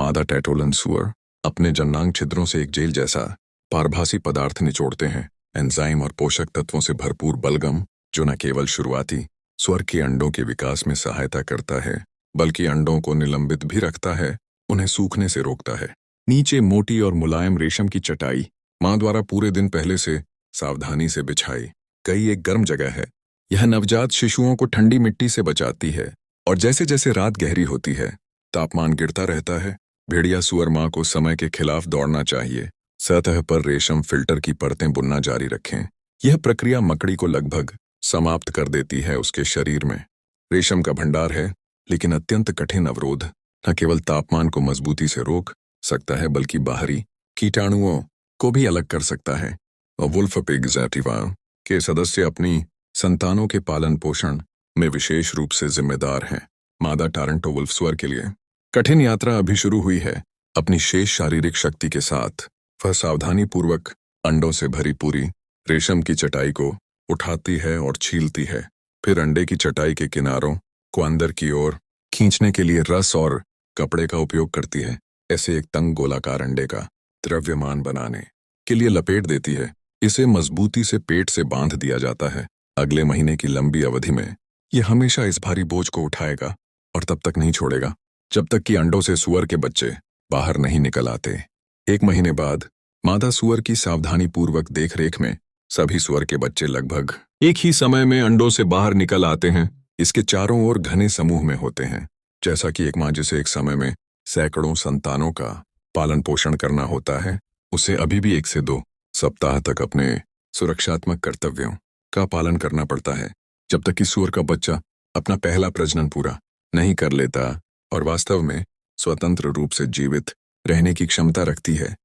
मादा टैटोलन सुअर अपने जन्नांग छिद्रों से एक जेल जैसा पारभासी पदार्थ निचोड़ते हैं, एंजाइम और पोषक तत्वों से भरपूर बलगम, जो न केवल शुरुआती स्वर के अंडों के विकास में सहायता करता है बल्कि अंडों को निलंबित भी रखता है, उन्हें सूखने से रोकता है। नीचे मोटी और मुलायम रेशम की चटाई मां द्वारा पूरे दिन पहले से सावधानी से बिछाई गई एक गर्म जगह है। यह नवजात शिशुओं को ठंडी मिट्टी से बचाती है और जैसे जैसे रात गहरी होती है तापमान गिरता रहता है। भेड़िया सुअर मां को समय के खिलाफ दौड़ना चाहिए, सतह पर रेशम फिल्टर की परतें बुनना जारी रखें। यह प्रक्रिया मकड़ी को लगभग समाप्त कर देती है। उसके शरीर में रेशम का भंडार है, लेकिन अत्यंत कठिन अवरोध न केवल तापमान को मजबूती से रोक सकता है बल्कि बाहरी कीटाणुओं को भी अलग कर सकता है। और वुल्फ पिग सैटिवा के सदस्य अपनी संतानों के पालन पोषण में विशेष रूप से जिम्मेदार हैं। मादा टारंटो वुल्फ सुअर के लिए कठिन यात्रा अभी शुरू हुई है। अपनी शेष शारीरिक शक्ति के साथ वह सावधानी पूर्वक अंडों से भरी पूरी रेशम की चटाई को उठाती है और छीलती है। फिर अंडे की चटाई के किनारों को अंदर की ओर खींचने के लिए रस और कपड़े का उपयोग करती है। ऐसे एक तंग गोलाकार अंडे का द्रव्यमान बनाने के लिए लपेट देती है। इसे मजबूती से पेट से बांध दिया जाता है। अगले महीने की लंबी अवधि में यह हमेशा इस भारी बोझ को उठाएगा और तब तक नहीं छोड़ेगा जब तक कि अंडों से सुअर के बच्चे बाहर नहीं निकल आते। 1 महीने बाद मादा सुअर की सावधानी पूर्वक देखरेख में सभी सुअर के बच्चे लगभग एक ही समय में अंडों से बाहर निकल आते हैं। इसके चारों ओर घने समूह में होते हैं। जैसा कि एक मां जिसे एक समय में सैकड़ों संतानों का पालन पोषण करना होता है, उसे अभी भी 1 से 2 सप्ताह तक अपने सुरक्षात्मक कर्तव्यों का पालन करना पड़ता है, जब तक कि सुअर का बच्चा अपना पहला प्रजनन पूरा नहीं कर लेता और वास्तव में स्वतंत्र रूप से जीवित रहने की क्षमता रखती है।